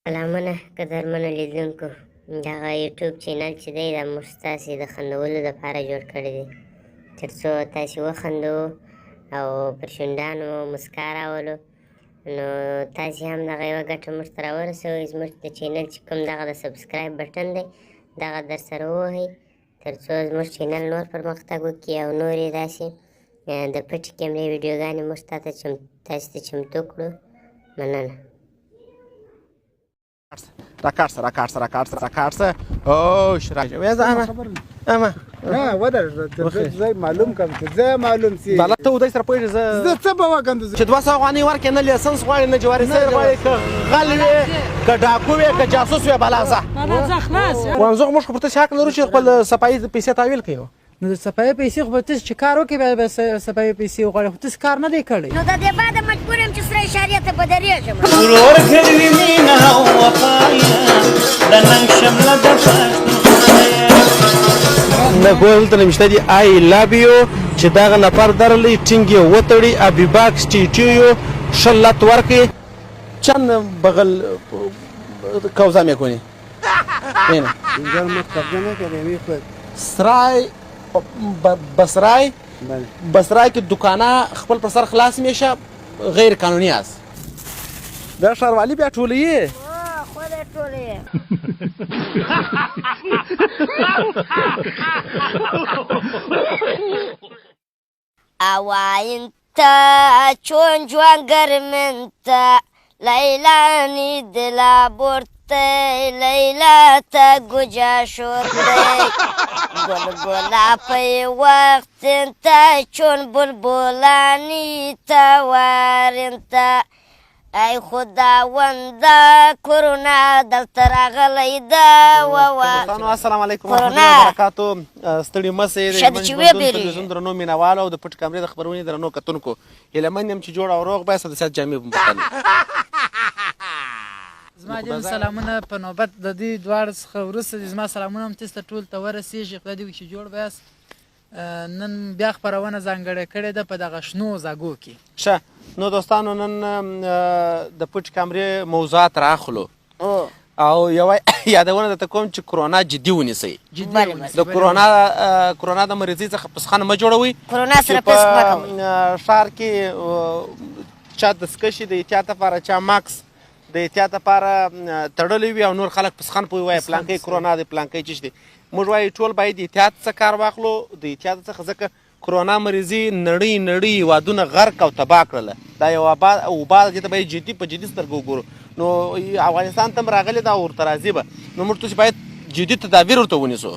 سلامونه قدرمنو لیدونکو دغه یوټیوب چینل چې دی دا موږ ستاسې د خندولو دپاره جوړ کړی دی تر څو تاسې وخندوو او پر شونډانو مو مسکا راولو نو تاسې هم دغه یوه ګټه موږ ته راورسوئ زموږ د چینل چې کوم دغه د سبسکرایب بټن دی دغه در سره ووهئ تر څو زموږ چینل نور پرمختګ وکړي او نورې داسې د پټې کیمرې ویډیوګانې موږ تاسې ته چمتو کړو مننه راکارسه اوش راجع ويز اما نه ودر زي معلوم کوم چې زه معلوم سي بالا ته ودای سره پوهېږې زه څه به وکړم چې 200 افغانۍ ورکړې نه لیسنس غواړې نه جواري سیر غواړې که غل وې که ډاکو وې که جاسوس وې بالا ځه وانزوغ موږ خو پر تاسې حق لرو چې خپل صفایي پیسې تحویل کړو نو د صفایي پیسې خو به تاسې چې کار وکړې بیا به صفایي پیسې وغواړې خو تاسې کار نه دی کړی نو د دې بعده مجبور یم چې سره اشارې ته بدرېږم ورور کړي مینه او وفایا د ننګ شمله د نه ګول ته نشته دي آی لاب یو چې دغه نفر درلې ټینګ یې وتړي ابي باکس ټیټیو شلت ورکې چند بغل کوزا میکنی اینه اینجا ما قبضه نکردیم خود سرای بسرای کې دکانه خپل پر سر خلاص میشه غیر قانوني است دا ښاروالي بیا ټولې خودت ټولې Awainta chonjuangarmenta Lailani de la borte Laila ta guja shorte Bulbula pe waqtinta chon bulbulani ta warinta ای خداونده کرونا دلته راغلی ده السلام علیکم ورحمۃ اللہ وبرکاتہ ستړي مسئ د تلویزیون درنو مینوالو د پټ کمرې د خبرونې درنو کتونکو هیله من یم چې جوړ او روغ باسه د صحت جامې په مختلف زما جان سلامونه په نوبت د دې دواړو څخه وروسته زما سلامونه هم تاسو ته ټول ته ورسېږي خدای دې وکړي چې جوړ باسه نن بیا خپرونه ځانګړې کړې ده په دغه شنو زاګو کې ښه نو دوستانو نن د پټ کمرې موضوعات راخلو او یوه یادونه درته کوم چې کرونا جدي ونیسئ د کرونا د مریضۍ څخه پسخانه مه جوړوئ کرونا سره پس مه کوئ ښار کې چا دستکشي د احتیاط لپاره چا ماکس د احتیاط لپاره تړلی وي او نور خلک پسخان پوی وایي پلانکی کرونا دی پلانکی چیش دی موږ وایو ټول باید د احتیاط څخه کار واخلو د احتیاط څخه ځکه کرونا مریضي نړۍ هېوادونه غرق او تباه کړله دا یو وبا دې ته باید جدي په جدي سترګو وګورو نو افغانستان ته هم راغلې ده او ورته راځي به نو موږ تاسې باید جدي تدابیر ورته ونیسو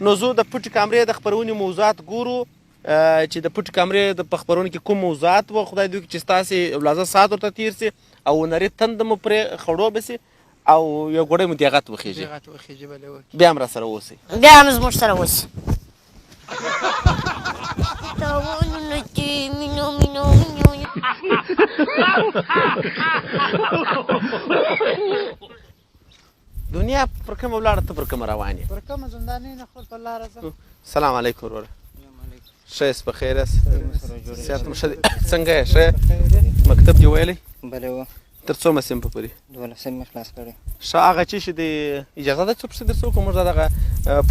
نو زه د پټې کامرې د خپرونې موضوعات ګورو چې د پټې کامرې د خپرونې کې کوم موضوعات و خدای دې وکړي چې ستاسې لازم ساعت ورته تېر سي او نري تنده مو پرې خړوبه سي او یو ګوډی مو دیغت وخیږي بیا هم را سره اوسئ بیا هم زموږ سره اوسئ دنیا پر کومه ولاړه ته پر کومه روان یې پر کومه زندانۍ نه خپل په لاره ځم سلام علیکم وروره ښه یاست په خیر یاست صحت مو ښه دی څنګه یې ښه مکتب دې ویلی بله و تر څومه صنف پورې 12 مې خلاص کړی ښه هغه چې د اجازه ده چې پسې درڅه وکړو موږ دغه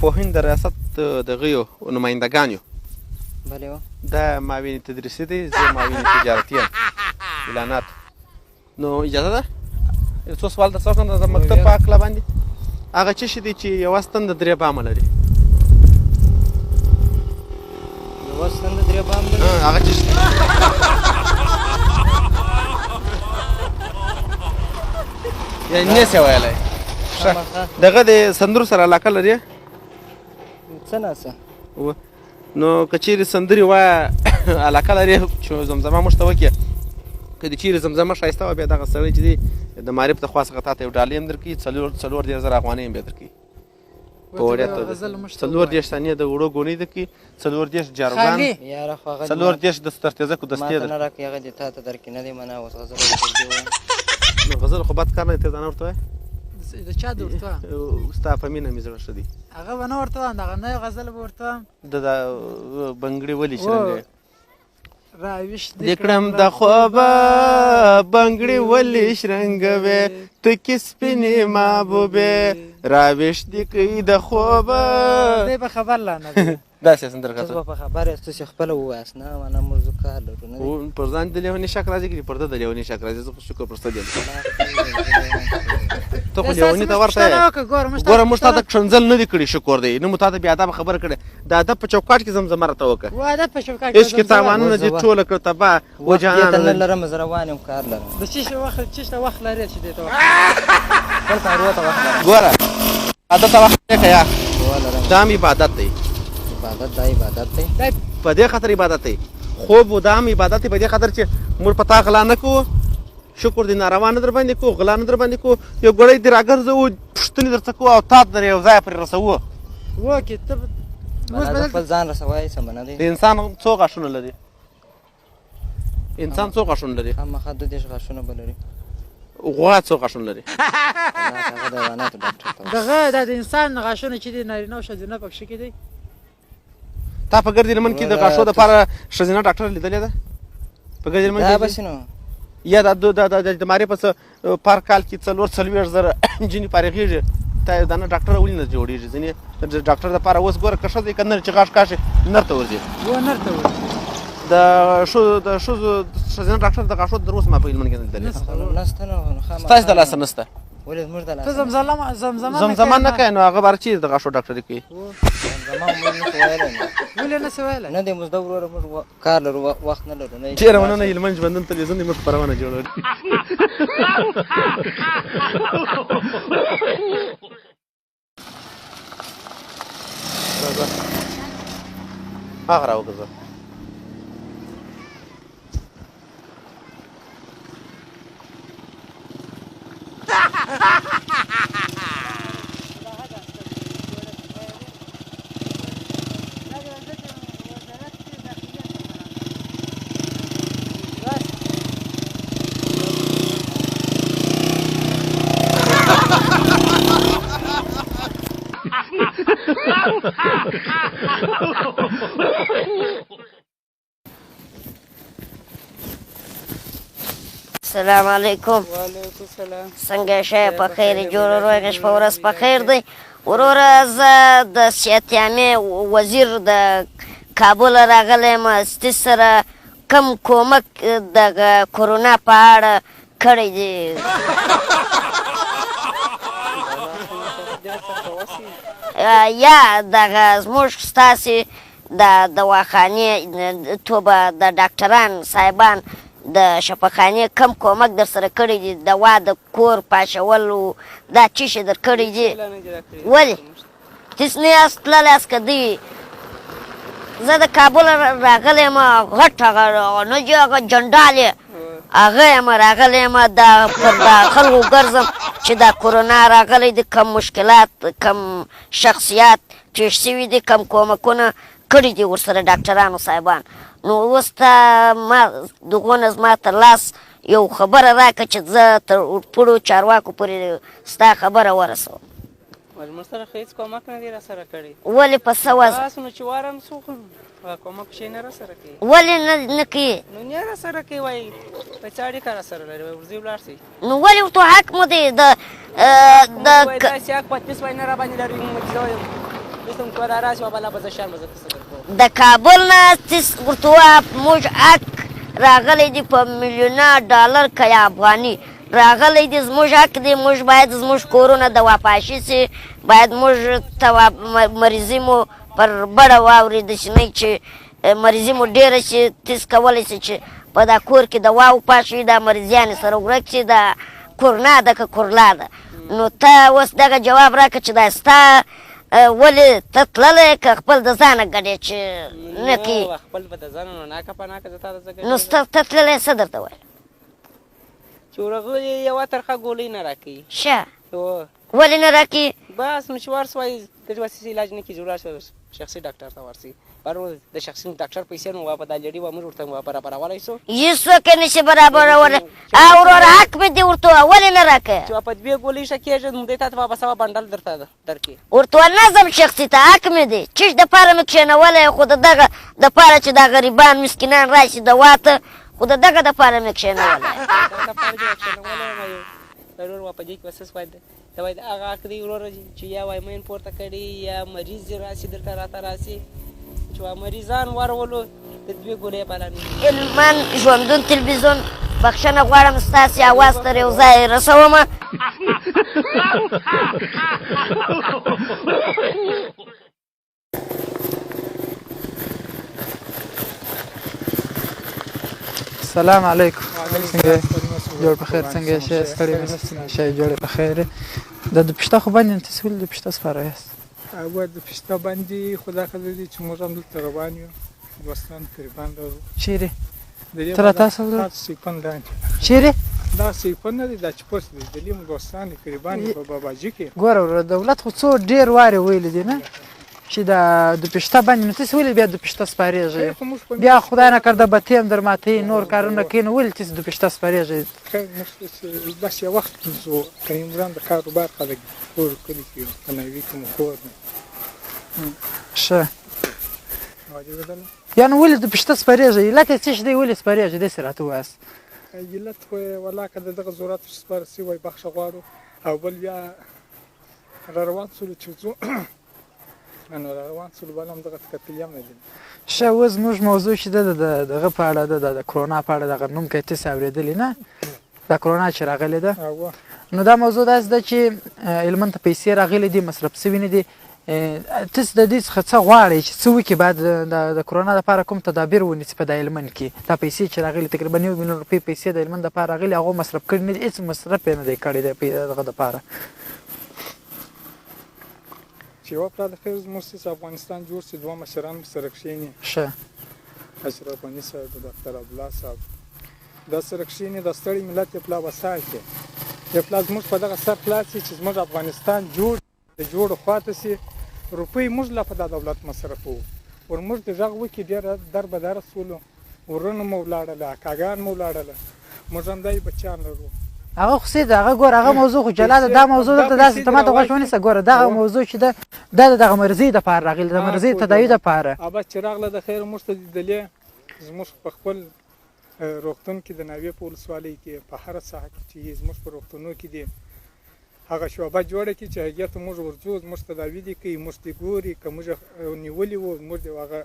پوهین د ریاست دغه یو نمایندګان یو بله و دا معاون تدریسي دی زه معاون تجارتي یم اعلانات نو اجازه ده یو څو سوال درڅه وکړم د مکتب په هکله باندې هغه څه شي دی چې یوه ستن د درې بامه لري یوه ستن د درې بام لري هغه څه شي یعنې نسې ویلی دغه د سندرو سره علاقه لري څه ناڅه نو که چیرې سندرې وایه علاقه لري چې زمزمه موږ ته وکړي که د چیرې زمزمه ښایسته وه بیا دغه سړی چې دی د معرف د خوا څخه تا ته یو ډالۍ هم درکوي 40,000 افغانۍ هم بیا درکوي په وړیا توګه 40 ثانیې د وړو ګونۍ درکوي 40 جاروګان 40 د سترتیزکو دستې ما ته نه راکړي هغه دې تا ته درکړي نه دی منه اوس غزل نو غزل خو بد کار نه دی ته ځانه ورته وایه د چا د ورته ستا په مینه مې زړه ښه دی هغه به نه ورته وایم دغه نوی غزل به ورته وایم د بنګړې ولې چې رنګه راویش د کړم د خوبه بنګړې ولې شرنګوې ته کې سپینې محبوبې راویش دې کوي د خوبه دی به خبر لا نه دی داسې سندره تاسو کړه به په خبر یاست تاسې خپله ووایاست نه منه موږ زه کار لرو نه دی پر ځان د لیوني شک راځي که پر ده د لیوني شک راځي زه خو شکر پر ستا یم ته خو لیوني ته ورته یې ګوره موږ تا ته ښکنځل نه دي کړي شکر دی نه مو تا ته بې ادبه خبره کړې د ادب په چوکاټ کې زمزمه راته وکړه واده په چوکاټ عشق تاوانونه دې ټوله کړه تباه و وخت دې ته نه جانانه لرم زه روان یم کار لرم د چیشته وخت لري چې دې ته وخت خپل کارو ته وخت لرم ګوره عادت ته وخت دی که یا دعا لرم دا هم عبادت دی عبادت دا عبادت دی په دې خاطر عبادت دی خوب و دا هم عبادت دی په دې خاطر چې موږ په تا غلا نه کوو شکر دې ناروا نه در باندې کوو غلا نه در باندې کوو یو ګړی دې راګرځوو پوښتنې درته کوو او تا در یو ځای پرې رسوو وکې ته بلا د خپل ځان رسوای سمه نه دی د انسان څو غاښونه لري انسان څو غاښونه لري خامخا 2 غاښونه به لري غوا څو غاښونه لري هغه د حیواناتو ډاکټر ته دغه د انسان غاښونه چې دي نارینه او ښځینه پکښې کې دي تا په ګرد لمن کې د غاښو دپاره ښځینه ډاکټر لیدلی ده په ګرد لمن دا کې بسې نو یا د مارې په پر کال کې 40-40 نجونې فارغېږي تا دا نه ډاکټر ولې نه جوړېږي ځینې د ډاکټر دپاره اوس ګوره که ښځه یې که نر چې غاښ کاږي نر ته ورځي و نر ته ورځي د ښځو ښځینه ډاکټر د غاښو تر اوسه ما په هلمند کې نه لیدلی نسته نو خامخا ستاسې د لاسه نسته ولې زموږ د ته لاسه زمزمه نه کوې نو هغه بار چیرې د غاښو ډاکټري کوي زمزمه موږ نشو ویلی نو ولې نه شي ویلی نه دی مزده وروره موږ کار لرو وخت نه لرو نه چېرې ونه نه هلمند ژوندون تلویزیون دې موږ خپرونه جوړوي هغه راوګرځه السلام علیکم وعلیکم السلام څنګه شی په خیر جوړ روغ شپه ورځ په خیر دی وروره زه د صحت عامې وزیر د کابل راغلی یم ستاسو سره کم کومک دغه کرونا په اړه کړی دی یا دغه زموږ ستاسې د دواخانې توبه د ډاکټران صاحبان د شفاخانې کم کومک در سره کړی دي دوا د کور پاشولو دا څه شی در کړی دي ولې تاسو نه یاست تللی یاست که دوی زه د کابل راغلی یم غټ هغه نه چې هغه جنډال یې هغه یم راغلی یم دا پر دا خلکو ګرځم چې دا کرونا راغلی دي کم مشکلات کم شخصیات پېښ شوي دي کم کومکونه کړي دي ورسره ډاکټرانو صاحبان نو اوس ته ما دغو نه زما تر لاس یو خبره راکړه چې زه تر پړو چارواکو پورې ستا خبره ورسوم موږ سره خو هېڅ کومک نه دی راسره کړی ولې په څه وضع بس نو چې وارم څو خو کومک شی نه راسره کوي ولې نه کوي نو نه راسره کوي وایي په څه اړیکه راسره لري ورځي ولاړ شي نو ولې ورته حق مو دی د وایي داسې حق پتیس وایي نه راباندې لري موږ زه وایم دلته موږ ته راشي بله به زه شرمه زه څه درکوم د کابل نه ورته ووایه موږ حق راغلی دی په میلیونه ډالر که یا افغاني راغلی دی زموږ حق دی موږ باید زموږ کورونه دوا پاشي سي باید موږ ته مریضي مو پر بړه واورېده شي نه چې مریضي مو ډېره شي تاسو کولی شئ چې په دا کور کې دوا وپاشئ دا مریضیان سره ورک شي دا کورنا ده که کورلا ده نو ته اوس دغه جواب راکړه چې دا ستا ولې ته تللی که خپل د ځانه ګډې چې نه کوي خپل به د ځانه نو ناکه په ناکه زه تا ته څه نو ته تللی څه درته ویل چې ورغلې یوه ترخه ګولۍ نه راکوي شه ولې نه راکوي بس نو چې ورس وایي د وسیسې علاج نه کېږي ولاړ شه شخصي ډاکټر ته ورسي بر د شخصي ډاکټر پیسې نو په دا لړي به موږ ورته برابرولی شو هېڅوک یې نشي برابرولی او ورور حق مې دې ورته ولې نه راکې چې په دوې ګولۍ ښه کېږي نو دی تا ته به سوه بنډل درته درکړي ورته نظم شخصي ته حق مې دی چیش دپاره مې کښېنولی خو د دغه دپاره چې دا غریبان مسکینان راشي د واته خو د دغه دپاره مې کښېنولی دا دپاره چې کښېنولی یم ورور به په دې کې به څه سوای ته وایي هغه حق دی وروره چې یا وایي مین پورته کړي یا مریض راسي دلته راته راسي چې وایي مریضان ورولو د دوې ګولۍ بلا نه هلمند ژوندون تلویزیون بخښنه غواړم ستاسې اواز تر یو ځای رسومه سلام علیکم څنګه جوړ په خیر څنګه شې ستړي شې جوړ په خیر د پښتا خو باندې تاسو ول د پښتا سفاره یاست او د پښتا باندې خدا خدای دې چې موږ هم دلته روان یو دوستان قربان لرو چیرې تر تاسو سیپن لاندې چیرې دا سیپن نه دی دا چې پوس دی د لیم دوستان قربان په باباجي کې ګوره دولت خو څو ډیر واره ویل دي نه چې د پښتا باندې نو تاسو ولې بیا د پښتا سپارېږئ بیا خدای نه کرده به تیم در ماتې نور کارونه کوي نو ولې تاسو د پښتا سپارېږئ بس یو وخت زو عمران د کاروبار خلک کور کلی کې په نوي کې مو کور ښه یا نو ولې د پښتا سپارېږئ لکه څه چې دی ولې سپارېږئ داسې راته ووایاست علت خو یې ولا که د دغه ضرورت سپاره سوی وایي بخښه غواړو او بل بیا را روان سولو چې ځو نو را روان سولو بل هم دغه کتلي هم نه دي ښه اوس زموږ موضوع چې ده د دغه په اړه ده د کرونا په اړه دغه نوم که یې تاسې اورېدلي نه دا کرونا چې راغلې ده نو دا موضوع داسې ده چې هلمند ته پیسې راغلي دي مصرف سوي نه دي تاسو د دې څخه څه غواړئ چې څه وکړي باید د کرونا لپاره کوم تدابیر ونیسي په دا هلمند کې دا پیسې چې راغلي تقریبا 9 میلیون روپۍ پیسې د هلمند لپاره راغلي هغو مصرف کړي نه دي هېڅ مصرف یې نه دی کړی دغه دپاره چې یوه پلا د خیر زموږ افغانستان جوړ شي دوه مشران مو سره کښېني ښه اشرف غني صاحب د ډاکټر عبدالله صاحب دا سره کښېني د ستړي ملت یې پلا به ساتي یې پلا زموږ په دغه سر خلاص شي چې زموږ افغانستان جوړ د جوړو خواته شي روپۍ موږ لا په دا دولت مصرفوو ور موږ د غږ وکړي ډېره در به در سولو ورونه مو ولاړله اکاګان مو ولاړله موږ هم دای بچیان لرو هغه خو سید هغه ګوره هغه موضوع خو جلا ده دا موضوع دلته داسې ته ماته غوږ ونیسه ګوره دغه موضوع چې ده دا د دغه مرضۍ دپاره راغلي د مرضۍ تداوي دپاره ابا چې راغله د خیر موږ ته لیدلې زموږ په خپل روغتون کې د ناوې په ولسوالۍ کې په هره ساحه کې چې زموږ په روغتونو کې دي هغه شعبه جوړه کړي چې هغې ته موږ ورځو زموږ تداوي دي کوي موږ دې ګوري که موږ نیولي وو موږ دې هغه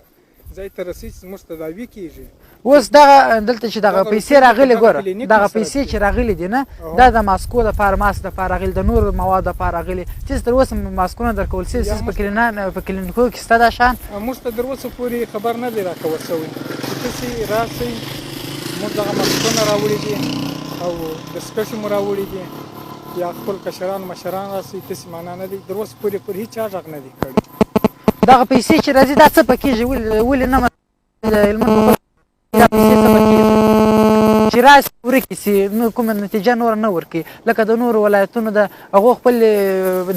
ځای ته رسي چې زموږ تداوي کېږي اوس دغه دلته چې دغه پیسې راغلي ګوره دغه پیسې چې راغلي دي نه دا د ماسکو دپاره ماسک دپاره راغلي د نورو موادو دپاره راغلي تاسو تر اوسه ماسکونه درکول سوي ستاسو په کلینیکو کې شته دا شیان موږ ته تر اوسه پورې خبر نه دی راکول سوی چې تاسې راسئ موږ دغه ماسکونه راوړي دي او دستکشې مو راوړي دي یا خپل کشران مشران راسئ تاسې معنا نه دی تر اوسه پورې پر هېچا غږ نه دی کړی دغه پیسې چې راځي دا څه پکېږي ولې نه د هلمند دا پیسې څه پکېږي چې راسي ورکې سي نو کومه نتیجه نوره نه ورکړي لکه د نورو ولایتونو د هغو خپل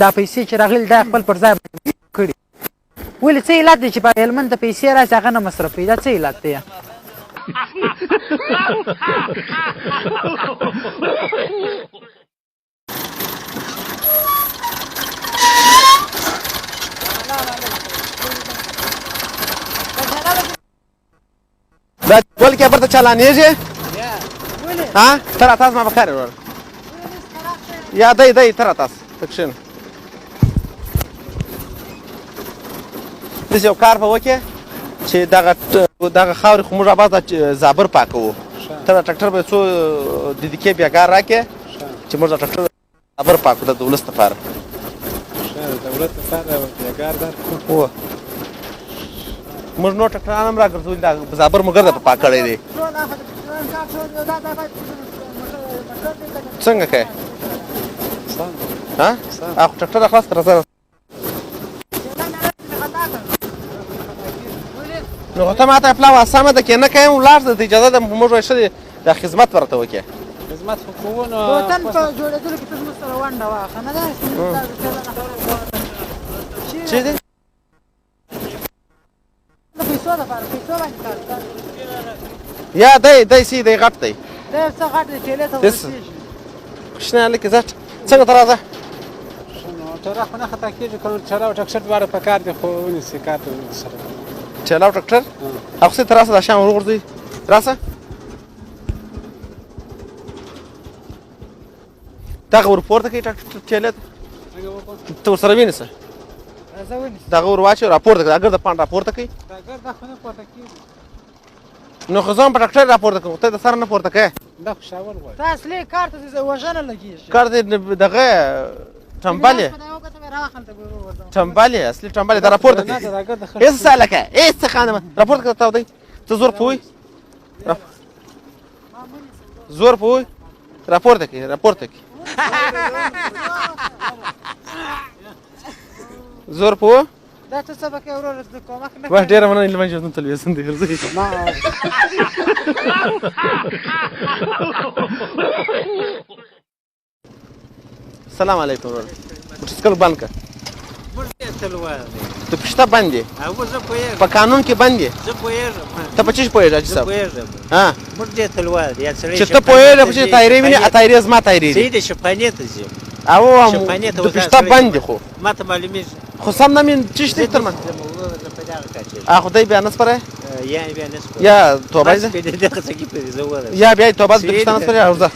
دا پیسې چې راغلي دا خپل پر ځای کړي ولې څه علت دی چې په هلمند ته پیسې راسي هغه نه مصرفوي دا څه علت دی دا ټول کې برته چالانېږي ها تر تاسو ما بخیر ور یا دای تر تاسو تکشن د یو کار په وکه چې دغه خاورې خو موږ آباد زابر پاکوو تر ټراکټر به څو د دې کې بیا کار راکې چې موږ ټراکټر زابر پاکو د دولت لپاره دولت لپاره بیا کار درکو موږ نو ټراکټران هم راګرځو دا زابر مو ګرځه په پاک کړی دی څنګه کوې ها اخو ټراکټر خلاص تر سره نو ته ماته پلاو سمه ده کې نه کوم ولاړ د اجازه ده موږ وایي ښه دی دا خدمت ورته وکړې خدمت خو کوو نو وطن په جوړېدلو کې ته زموږ سره ونډه واخله نه داسې چې دی د پیسو دپاره پیسو باندې کار یا دی سی دی غټ دی دا څه غټ دی ټیلې ته دس ورسېږي. کوچنی هلک عزت څنګه ته راځه ټرا خو نه خطا کېږي که ټرا او ټکسټ دواړه په کار دي خو ونیسي کار ته سره چلا او ټکټر اخو ته راسه د شام ورغورځي راسه دغه ور پورته کوي ټکټر چلې ته ورسره وینې څه زه ونیسم دغه ور واچو راپورته کوي اگر د پان راپورته کوي دا ګر دا خو نه پورته کېږي نو خو ځان په ټکټر راپورته کوي ته د سر نه پورته کوي دا خو شاور غواړي دا اصلي کار ته دې وژنه لګېږي. کار دې دغه ټمبلې ټمبلې اصلي ټمبلې دا راپورته کوي دا ګر د خټ هیڅ څه لکه هیڅ څه خانه راپورته کوي ته ته زور پوي زور پوي راپورته کوي راپورته کوي زور پوه دا ته څه به کوې وروره د کومک نه واه ډېره مننه لمن جوړ تلویزیون دی ګرځي السلام علیکم ورور موټرسایکل بند کړه ته پښته بند دي په قانون کې بند دي ته په چی پوهېږې حاجي صاحب ها چې ته پوهېږې په چی تایرې وینې اتایرې زما تایرې دي او د پښته بند دي خو ماته معلومیږي خو سم نه مې چی شته تر من خدای بیا نه سپاره یا توبه یا بیا توبه د پښته نه سپاره ورځه